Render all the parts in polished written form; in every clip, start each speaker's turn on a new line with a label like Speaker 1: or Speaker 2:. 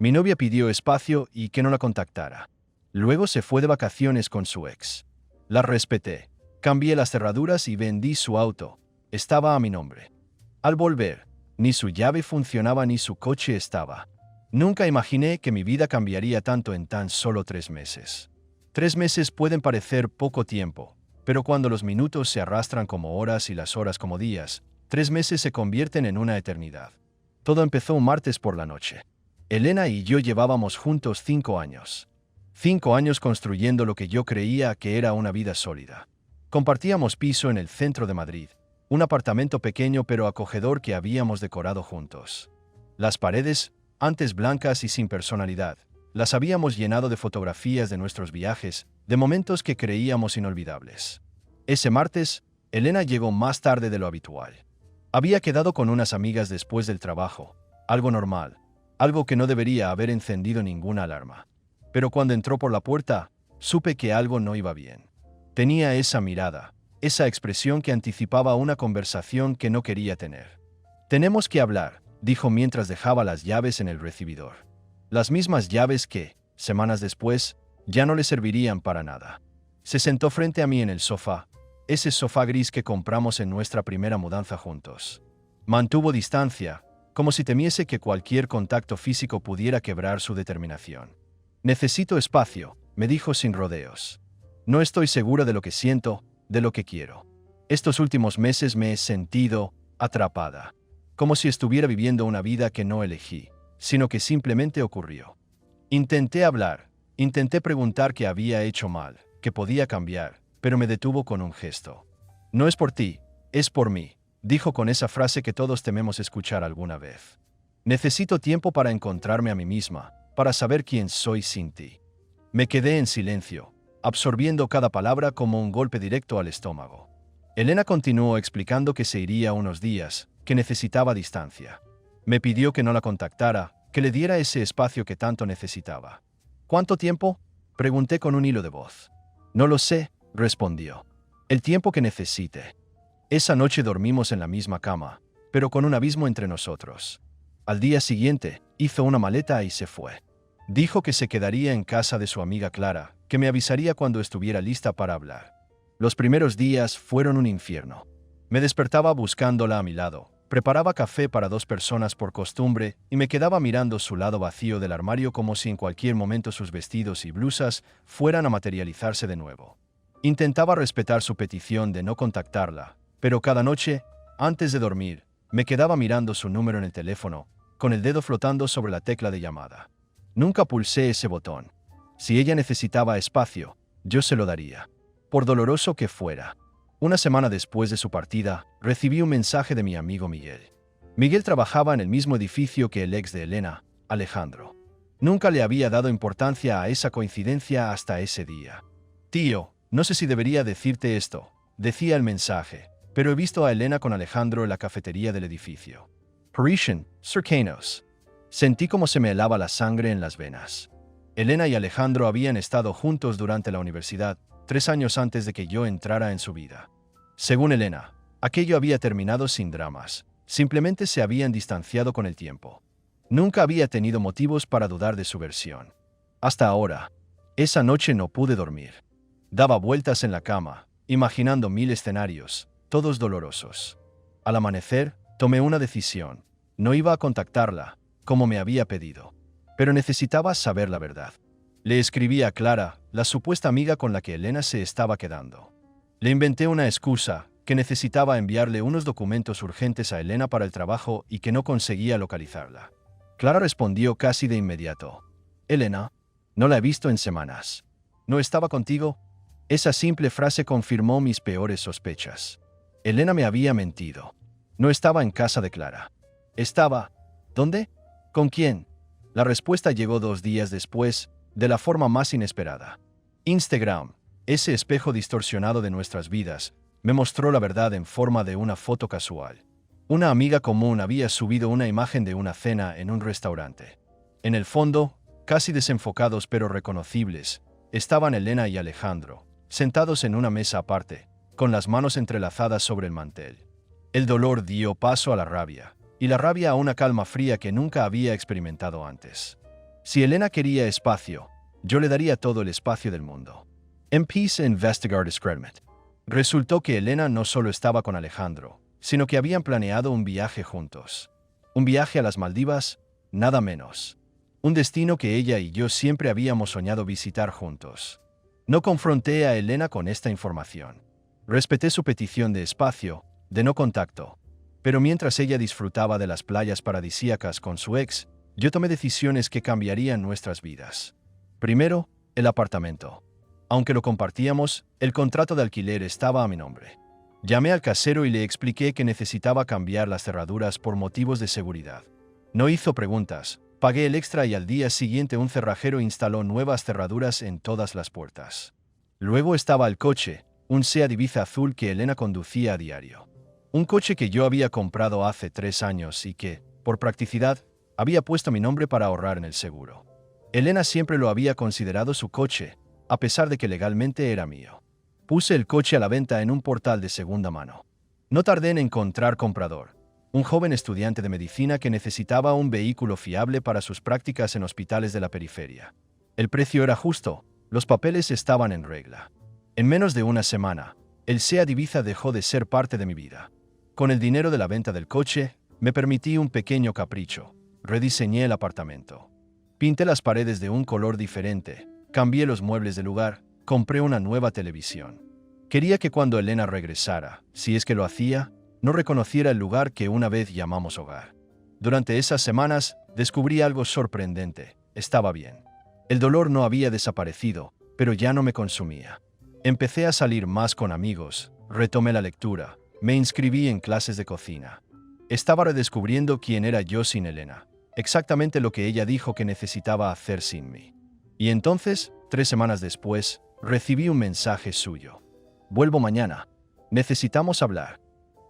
Speaker 1: Mi novia pidió espacio y que no la contactara. Luego se fue de vacaciones con su ex. La respeté. Cambié las cerraduras y vendí su auto. Estaba a mi nombre. Al volver, ni su llave funcionaba ni su coche estaba. Nunca imaginé que mi vida cambiaría tanto en tan solo 3 meses. 3 meses pueden parecer poco tiempo, pero cuando los minutos se arrastran como horas y las horas como días, 3 meses se convierten en una eternidad. Todo empezó un martes por la noche. Elena y yo llevábamos juntos 5 años. 5 años construyendo lo que yo creía que era una vida sólida. Compartíamos piso en el centro de Madrid, un apartamento pequeño pero acogedor que habíamos decorado juntos. Las paredes, antes blancas y sin personalidad, las habíamos llenado de fotografías de nuestros viajes, de momentos que creíamos inolvidables. Ese martes, Elena llegó más tarde de lo habitual. Había quedado con unas amigas después del trabajo, algo normal, algo que no debería haber encendido ninguna alarma. Pero cuando entró por la puerta, supe que algo no iba bien. Tenía esa mirada, esa expresión que anticipaba una conversación que no quería tener. «Tenemos que hablar», dijo mientras dejaba las llaves en el recibidor. Las mismas llaves que, semanas después, ya no le servirían para nada. Se sentó frente a mí en el sofá, ese sofá gris que compramos en nuestra primera mudanza juntos. Mantuvo distancia, como si temiese que cualquier contacto físico pudiera quebrar su determinación. «Necesito espacio», me dijo sin rodeos. «No estoy segura de lo que siento, de lo que quiero. Estos últimos meses me he sentido atrapada, como si estuviera viviendo una vida que no elegí, sino que simplemente ocurrió. Intenté hablar, intenté preguntar qué había hecho mal, qué podía cambiar, pero me detuvo con un gesto. «No es por ti, es por mí», dijo con esa frase que todos tememos escuchar alguna vez. «Necesito tiempo para encontrarme a mí misma, para saber quién soy sin ti». Me quedé en silencio, absorbiendo cada palabra como un golpe directo al estómago. Elena continuó explicando que se iría unos días, que necesitaba distancia. Me pidió que no la contactara, que le diera ese espacio que tanto necesitaba. «¿Cuánto tiempo?», pregunté con un hilo de voz. «No lo sé», respondió. «El tiempo que necesite». Esa noche dormimos en la misma cama, pero con un abismo entre nosotros. Al día siguiente, hizo una maleta y se fue. Dijo que se quedaría en casa de su amiga Clara, que me avisaría cuando estuviera lista para hablar. Los primeros días fueron un infierno. Me despertaba buscándola a mi lado, preparaba café para 2 personas por costumbre y me quedaba mirando su lado vacío del armario como si en cualquier momento sus vestidos y blusas fueran a materializarse de nuevo. Intentaba respetar su petición de no contactarla, pero cada noche, antes de dormir, me quedaba mirando su número en el teléfono, con el dedo flotando sobre la tecla de llamada. Nunca pulsé ese botón. Si ella necesitaba espacio, yo se lo daría, por doloroso que fuera. Una semana después de su partida, recibí un mensaje de mi amigo Miguel. Miguel trabajaba en el mismo edificio que el ex de Elena, Alejandro. Nunca le había dado importancia a esa coincidencia hasta ese día. «Tío, no sé si debería decirte esto», decía el mensaje, «pero he visto a Elena con Alejandro en la cafetería del edificio. Parisian, cercanos». Sentí como se me helaba la sangre en las venas. Elena y Alejandro habían estado juntos durante la universidad, 3 años antes de que yo entrara en su vida. Según Elena, aquello había terminado sin dramas, simplemente se habían distanciado con el tiempo. Nunca había tenido motivos para dudar de su versión. Hasta ahora. Esa noche no pude dormir. Daba vueltas en la cama, imaginando 1000 escenarios, todos dolorosos. Al amanecer, tomé una decisión. No iba a contactarla, como me había pedido. Pero necesitaba saber la verdad. Le escribí a Clara, la supuesta amiga con la que Elena se estaba quedando. Le inventé una excusa, que necesitaba enviarle unos documentos urgentes a Elena para el trabajo y que no conseguía localizarla. Clara respondió casi de inmediato. «Elena, no la he visto en semanas. ¿No estaba contigo?». Esa simple frase confirmó mis peores sospechas. Elena me había mentido. No estaba en casa de Clara. Estaba... ¿Dónde? ¿Con quién? La respuesta llegó 2 días después, de la forma más inesperada. Instagram, ese espejo distorsionado de nuestras vidas, me mostró la verdad en forma de una foto casual. Una amiga común había subido una imagen de una cena en un restaurante. En el fondo, casi desenfocados pero reconocibles, estaban Elena y Alejandro, sentados en una mesa aparte, con las manos entrelazadas sobre el mantel. El dolor dio paso a la rabia, y la rabia a una calma fría que nunca había experimentado antes. Si Elena quería espacio, yo le daría todo el espacio del mundo. Empiece a investigar discernment. Resultó que Elena no solo estaba con Alejandro, sino que habían planeado un viaje juntos. Un viaje a las Maldivas, nada menos. Un destino que ella y yo siempre habíamos soñado visitar juntos. No confronté a Elena con esta información. Respeté su petición de espacio, de no contacto. Pero mientras ella disfrutaba de las playas paradisíacas con su ex, yo tomé decisiones que cambiarían nuestras vidas. Primero, el apartamento. Aunque lo compartíamos, el contrato de alquiler estaba a mi nombre. Llamé al casero y le expliqué que necesitaba cambiar las cerraduras por motivos de seguridad. No hizo preguntas, pagué el extra y al día siguiente un cerrajero instaló nuevas cerraduras en todas las puertas. Luego estaba el coche, un Seat Ibiza azul que Elena conducía a diario. Un coche que yo había comprado hace 3 años y que, por practicidad, había puesto mi nombre para ahorrar en el seguro. Elena siempre lo había considerado su coche, a pesar de que legalmente era mío. Puse el coche a la venta en un portal de segunda mano. No tardé en encontrar comprador, un joven estudiante de medicina que necesitaba un vehículo fiable para sus prácticas en hospitales de la periferia. El precio era justo, los papeles estaban en regla. En menos de una semana, el Seat Ibiza dejó de ser parte de mi vida. Con el dinero de la venta del coche, me permití un pequeño capricho. Rediseñé el apartamento. Pinté las paredes de un color diferente, cambié los muebles de lugar, compré una nueva televisión. Quería que cuando Elena regresara, si es que lo hacía, no reconociera el lugar que una vez llamamos hogar. Durante esas semanas, descubrí algo sorprendente. Estaba bien. El dolor no había desaparecido, pero ya no me consumía. Empecé a salir más con amigos, retomé la lectura, me inscribí en clases de cocina. Estaba redescubriendo quién era yo sin Elena, exactamente lo que ella dijo que necesitaba hacer sin mí. Y entonces, 3 semanas después, recibí un mensaje suyo. Vuelvo mañana. Necesitamos hablar.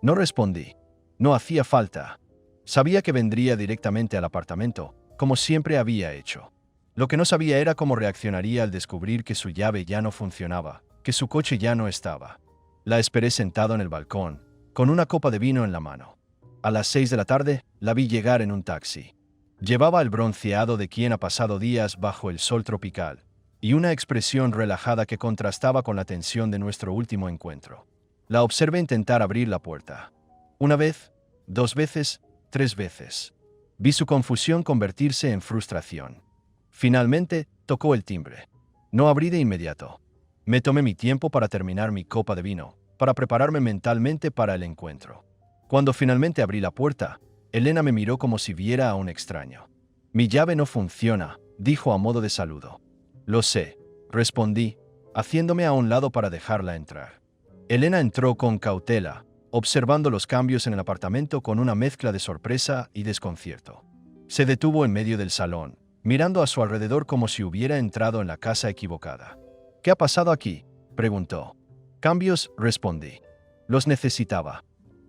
Speaker 1: No respondí. No hacía falta. Sabía que vendría directamente al apartamento, como siempre había hecho. Lo que no sabía era cómo reaccionaría al descubrir que su llave ya no funcionaba, que su coche ya no estaba. La esperé sentado en el balcón, con una copa de vino en la mano. A las 6 de la tarde, la vi llegar en un taxi. Llevaba el bronceado de quien ha pasado días bajo el sol tropical, y una expresión relajada que contrastaba con la tensión de nuestro último encuentro. La observé intentar abrir la puerta. 1 vez, 2 veces, 3 veces. Vi su confusión convertirse en frustración. Finalmente, tocó el timbre. No abrí de inmediato. Me tomé mi tiempo para terminar mi copa de vino, para prepararme mentalmente para el encuentro. Cuando finalmente abrí la puerta, Elena me miró como si viera a un extraño. «Mi llave no funciona», dijo a modo de saludo. «Lo sé», respondí, haciéndome a un lado para dejarla entrar. Elena entró con cautela, observando los cambios en el apartamento con una mezcla de sorpresa y desconcierto. Se detuvo en medio del salón, mirando a su alrededor como si hubiera entrado en la casa equivocada. «¿Qué ha pasado aquí?», preguntó. «Cambios», respondí. «Los necesitaba».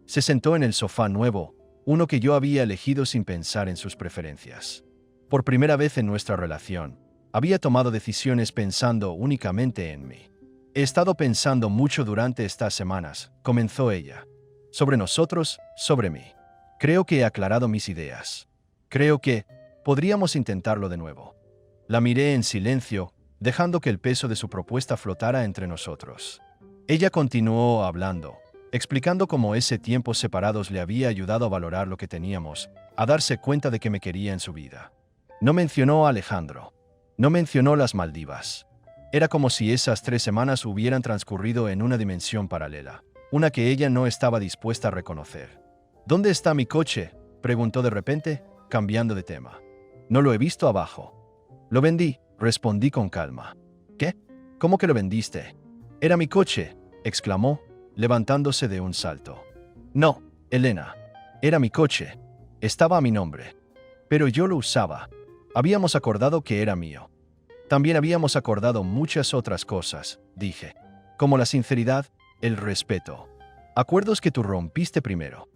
Speaker 1: Se sentó en el sofá nuevo, uno que yo había elegido sin pensar en sus preferencias. Por primera vez en nuestra relación, había tomado decisiones pensando únicamente en mí. «He estado pensando mucho durante estas semanas», comenzó ella. «Sobre nosotros, sobre mí. Creo que he aclarado mis ideas. Creo que podríamos intentarlo de nuevo». La miré en silencio, dejando que el peso de su propuesta flotara entre nosotros. Ella continuó hablando, explicando cómo ese tiempo separados le había ayudado a valorar lo que teníamos, a darse cuenta de que me quería en su vida. No mencionó a Alejandro. No mencionó las Maldivas. Era como si esas 3 semanas hubieran transcurrido en una dimensión paralela, una que ella no estaba dispuesta a reconocer. «¿Dónde está mi coche?», preguntó de repente, cambiando de tema. «No lo he visto abajo». «Lo vendí», respondí con calma. «¿Qué? ¿Cómo que lo vendiste?» «Era mi coche», exclamó, levantándose de un salto. «No, Elena. Era mi coche. Estaba a mi nombre. Pero yo lo usaba. Habíamos acordado que era mío. También habíamos acordado muchas otras cosas», dije, «como la sinceridad, el respeto. Acuerdos que tú rompiste primero».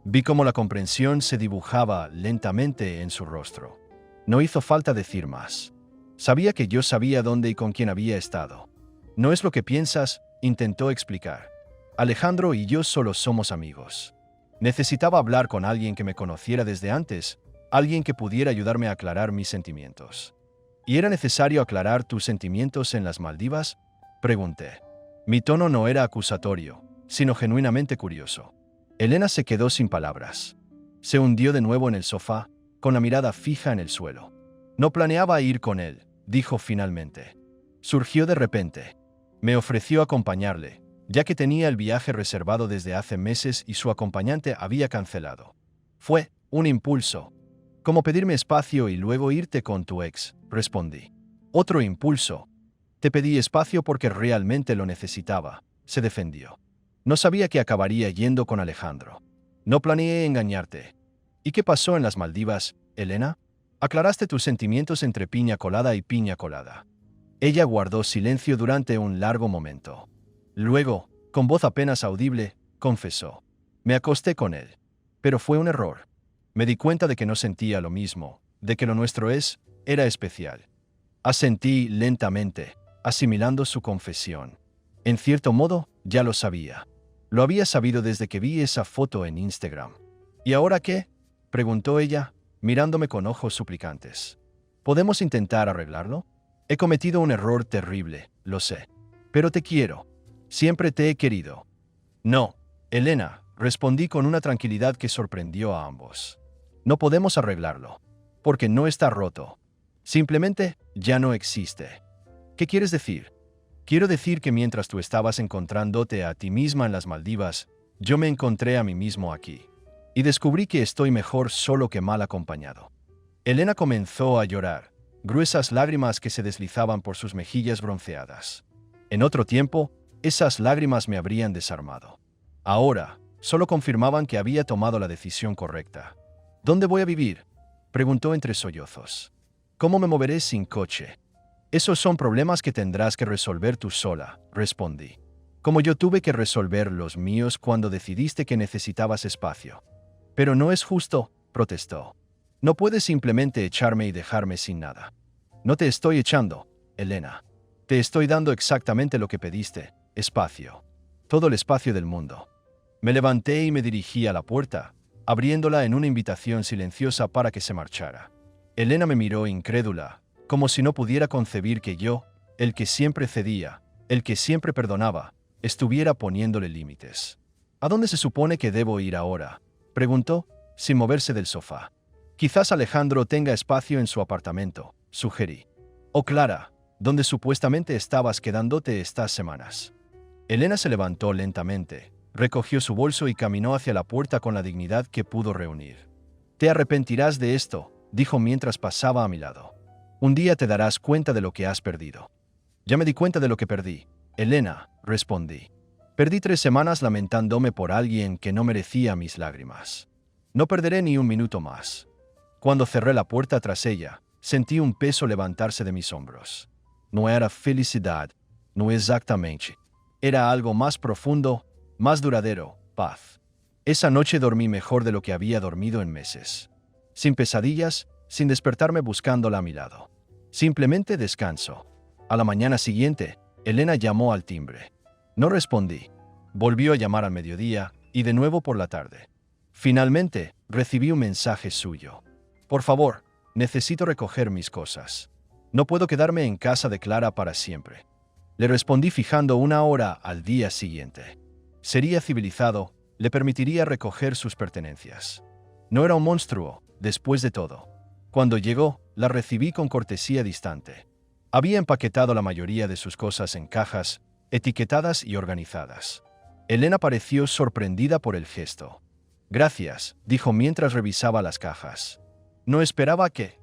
Speaker 1: Vi cómo la comprensión se dibujaba lentamente en su rostro. No hizo falta decir más. Sabía que yo sabía dónde y con quién había estado. «No es lo que piensas», intentó explicar. «Alejandro y yo solo somos amigos. Necesitaba hablar con alguien que me conociera desde antes, alguien que pudiera ayudarme a aclarar mis sentimientos. ¿Y era necesario aclarar tus sentimientos en las Maldivas?, pregunté. Mi tono no era acusatorio, sino genuinamente curioso. Elena se quedó sin palabras. Se hundió de nuevo en el sofá, con la mirada fija en el suelo. No planeaba ir con él, dijo finalmente. Surgió de repente. Me ofreció acompañarle, ya que tenía el viaje reservado desde hace meses y su acompañante había cancelado. Fue un impulso. Como pedirme espacio y luego irte con tu ex, respondí. Otro impulso. Te pedí espacio porque realmente lo necesitaba, se defendió. No sabía que acabaría yendo con Alejandro. No planeé engañarte. ¿Y qué pasó en las Maldivas, Elena? Aclaraste tus sentimientos entre piña colada y piña colada. Ella guardó silencio durante un largo momento. Luego, con voz apenas audible, confesó. Me acosté con él. Pero fue un error. Me di cuenta de que no sentía lo mismo, de que lo nuestro era especial. Asentí lentamente, asimilando su confesión. En cierto modo, ya lo sabía. Lo había sabido desde que vi esa foto en Instagram. ¿Y ahora qué?, preguntó ella, mirándome con ojos suplicantes. ¿Podemos intentar arreglarlo? He cometido un error terrible, lo sé. Pero te quiero. Siempre te he querido. No, Elena, respondí con una tranquilidad que sorprendió a ambos. No podemos arreglarlo. Porque no está roto. Simplemente ya no existe. ¿Qué quieres decir? Quiero decir que mientras tú estabas encontrándote a ti misma en las Maldivas, yo me encontré a mí mismo aquí. Y descubrí que estoy mejor solo que mal acompañado. Elena comenzó a llorar, gruesas lágrimas que se deslizaban por sus mejillas bronceadas. En otro tiempo, esas lágrimas me habrían desarmado. Ahora, solo confirmaban que había tomado la decisión correcta. ¿Dónde voy a vivir?, preguntó entre sollozos. ¿Cómo me moveré sin coche? Esos son problemas que tendrás que resolver tú sola, respondí. Como yo tuve que resolver los míos cuando decidiste que necesitabas espacio. Pero no es justo, protestó. No puedes simplemente echarme y dejarme sin nada. No te estoy echando, Elena. Te estoy dando exactamente lo que pediste, espacio. Todo el espacio del mundo. Me levanté y me dirigí a la puerta, abriéndola en una invitación silenciosa para que se marchara. Elena me miró incrédula, como si no pudiera concebir que yo, el que siempre cedía, el que siempre perdonaba, estuviera poniéndole límites. ¿A dónde se supone que debo ir ahora?, preguntó, sin moverse del sofá. Quizás Alejandro tenga espacio en su apartamento, sugerí. O Clara, donde supuestamente estabas quedándote estas semanas. Elena se levantó lentamente, recogió su bolso y caminó hacia la puerta con la dignidad que pudo reunir. Te arrepentirás de esto, dijo mientras pasaba a mi lado. Un día te darás cuenta de lo que has perdido. Ya me di cuenta de lo que perdí, Elena, respondí. Perdí 3 semanas lamentándome por alguien que no merecía mis lágrimas. No perderé ni un minuto más. Cuando cerré la puerta tras ella, sentí un peso levantarse de mis hombros. No era felicidad, no exactamente. Era algo más profundo, más duradero, paz. Esa noche dormí mejor de lo que había dormido en meses. Sin pesadillas, sin despertarme buscándola a mi lado. Simplemente descanso. A la mañana siguiente, Elena llamó al timbre. No respondí. Volvió a llamar al mediodía y de nuevo por la tarde. Finalmente, recibí un mensaje suyo. Por favor, necesito recoger mis cosas. No puedo quedarme en casa de Clara para siempre. Le respondí fijando una hora al día siguiente. Sería civilizado, le permitiría recoger sus pertenencias. No era un monstruo, después de todo. Cuando llegó, la recibí con cortesía distante. Había empaquetado la mayoría de sus cosas en cajas, etiquetadas y organizadas. Elena pareció sorprendida por el gesto. Gracias, dijo mientras revisaba las cajas. No esperaba que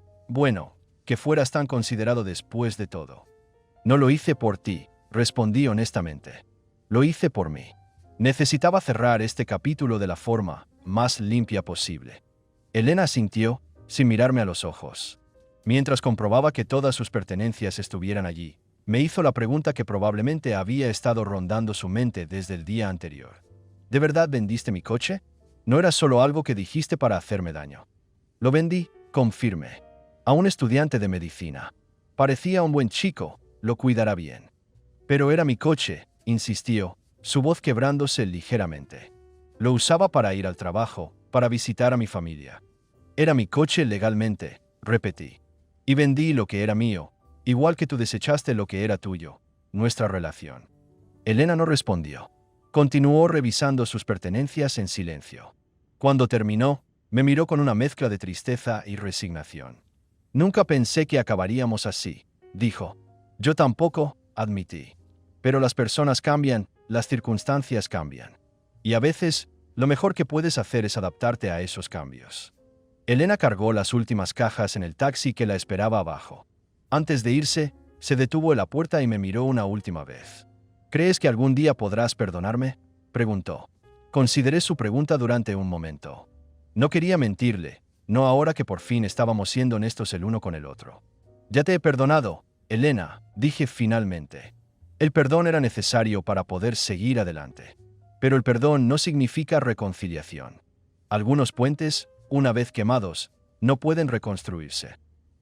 Speaker 1: fueras tan considerado después de todo. No lo hice por ti, respondí honestamente. Lo hice por mí. Necesitaba cerrar este capítulo de la forma más limpia posible. Elena asintió, sin mirarme a los ojos. Mientras comprobaba que todas sus pertenencias estuvieran allí, me hizo la pregunta que probablemente había estado rondando su mente desde el día anterior. ¿De verdad vendiste mi coche? No era solo algo que dijiste para hacerme daño. Lo vendí, confirmé. A un estudiante de medicina. Parecía un buen chico, lo cuidará bien. Pero era mi coche, insistió, su voz quebrándose ligeramente. Lo usaba para ir al trabajo, para visitar a mi familia. Era mi coche legalmente, repetí. Y vendí lo que era mío, igual que tú desechaste lo que era tuyo, nuestra relación. Elena no respondió. Continuó revisando sus pertenencias en silencio. Cuando terminó, me miró con una mezcla de tristeza y resignación. Nunca pensé que acabaríamos así, dijo. Yo tampoco, admití. Pero las personas cambian, las circunstancias cambian. Y a veces, lo mejor que puedes hacer es adaptarte a esos cambios. Elena cargó las últimas cajas en el taxi que la esperaba abajo. Antes de irse, se detuvo en la puerta y me miró una última vez. ¿Crees que algún día podrás perdonarme?, preguntó. Consideré su pregunta durante un momento. No quería mentirle, no ahora que por fin estábamos siendo honestos el uno con el otro. Ya te he perdonado, Elena, dije finalmente. El perdón era necesario para poder seguir adelante. Pero el perdón no significa reconciliación. Algunos puentes, una vez quemados, no pueden reconstruirse.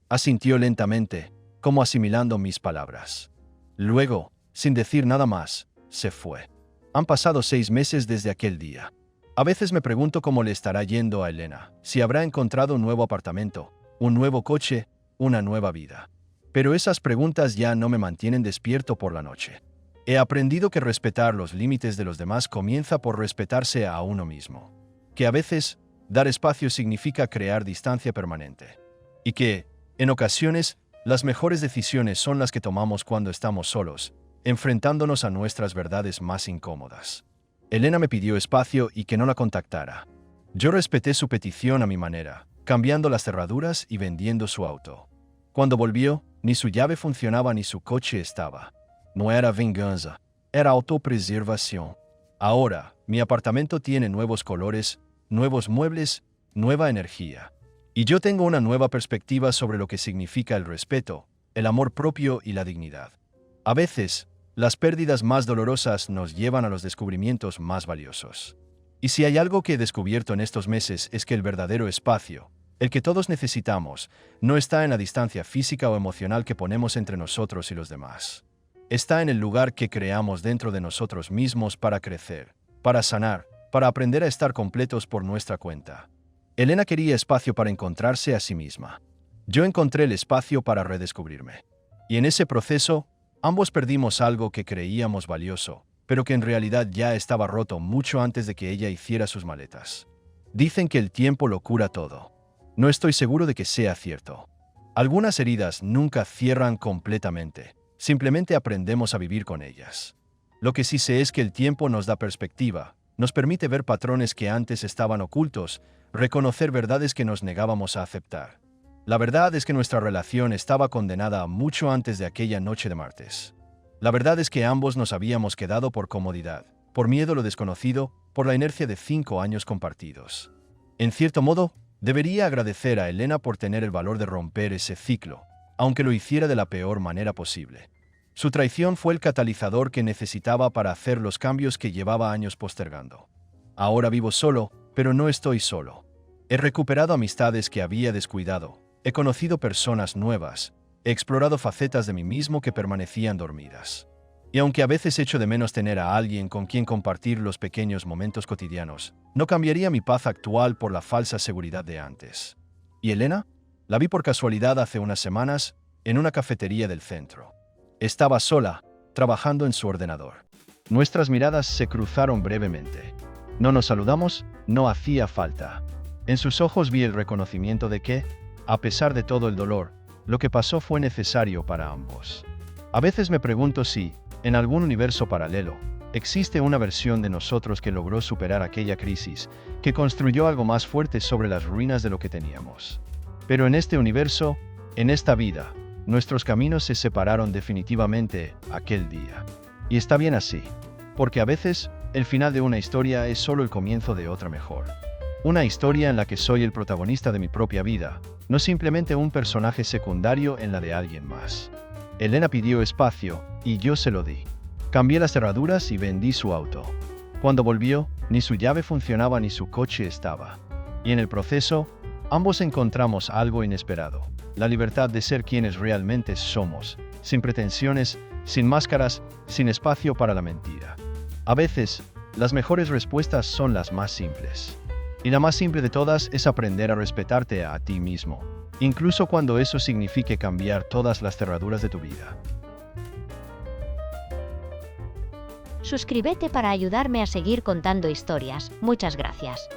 Speaker 1: Asintió lentamente, como asimilando mis palabras. Luego, sin decir nada más, se fue. Han pasado 6 meses desde aquel día. A veces me pregunto cómo le estará yendo a Elena, si habrá encontrado un nuevo apartamento, un nuevo coche, una nueva vida. Pero esas preguntas ya no me mantienen despierto por la noche. He aprendido que respetar los límites de los demás comienza por respetarse a uno mismo. Que a veces, dar espacio significa crear distancia permanente. Y que, en ocasiones, las mejores decisiones son las que tomamos cuando estamos solos, enfrentándonos a nuestras verdades más incómodas. Elena me pidió espacio y que no la contactara. Yo respeté su petición a mi manera, cambiando las cerraduras y vendiendo su auto. Cuando volvió, ni su llave funcionaba ni su coche estaba. No era venganza, era autopreservación. Ahora, mi apartamento tiene nuevos colores, nuevos muebles, nueva energía. Y yo tengo una nueva perspectiva sobre lo que significa el respeto, el amor propio y la dignidad. A veces, las pérdidas más dolorosas nos llevan a los descubrimientos más valiosos. Y si hay algo que he descubierto en estos meses es que el verdadero espacio, el que todos necesitamos, no está en la distancia física o emocional que ponemos entre nosotros y los demás. Está en el lugar que creamos dentro de nosotros mismos para crecer, para sanar, para aprender a estar completos por nuestra cuenta. Elena quería espacio para encontrarse a sí misma. Yo encontré el espacio para redescubrirme. Y en ese proceso, ambos perdimos algo que creíamos valioso, pero que en realidad ya estaba roto mucho antes de que ella hiciera sus maletas. Dicen que el tiempo lo cura todo. No estoy seguro de que sea cierto. Algunas heridas nunca cierran completamente. Simplemente aprendemos a vivir con ellas. Lo que sí sé es que el tiempo nos da perspectiva, nos permite ver patrones que antes estaban ocultos, reconocer verdades que nos negábamos a aceptar. La verdad es que nuestra relación estaba condenada mucho antes de aquella noche de martes. La verdad es que ambos nos habíamos quedado por comodidad, por miedo a lo desconocido, por la inercia de 5 años compartidos. En cierto modo, debería agradecer a Elena por tener el valor de romper ese ciclo, aunque lo hiciera de la peor manera posible. Su traición fue el catalizador que necesitaba para hacer los cambios que llevaba años postergando. Ahora vivo solo, pero no estoy solo. He recuperado amistades que había descuidado, he conocido personas nuevas, he explorado facetas de mí mismo que permanecían dormidas. Y aunque a veces echo de menos tener a alguien con quien compartir los pequeños momentos cotidianos, no cambiaría mi paz actual por la falsa seguridad de antes. ¿Y Elena? La vi por casualidad hace unas semanas, en una cafetería del centro. Estaba sola, trabajando en su ordenador. Nuestras miradas se cruzaron brevemente. No nos saludamos, no hacía falta. En sus ojos vi el reconocimiento de que, a pesar de todo el dolor, lo que pasó fue necesario para ambos. A veces me pregunto si, en algún universo paralelo, existe una versión de nosotros que logró superar aquella crisis, que construyó algo más fuerte sobre las ruinas de lo que teníamos. Pero en este universo, en esta vida, nuestros caminos se separaron definitivamente aquel día. Y está bien así, porque a veces, el final de una historia es solo el comienzo de otra mejor. Una historia en la que soy el protagonista de mi propia vida, no simplemente un personaje secundario en la de alguien más. Elena pidió espacio, y yo se lo di. Cambié las cerraduras y vendí su auto. Cuando volvió, ni su llave funcionaba ni su coche estaba. Y en el proceso, ambos encontramos algo inesperado, la libertad de ser quienes realmente somos, sin pretensiones, sin máscaras, sin espacio para la mentira. A veces, las mejores respuestas son las más simples. Y la más simple de todas es aprender a respetarte a ti mismo, incluso cuando eso signifique cambiar todas las cerraduras de tu vida.
Speaker 2: Suscríbete para ayudarme a seguir contando historias. Muchas gracias.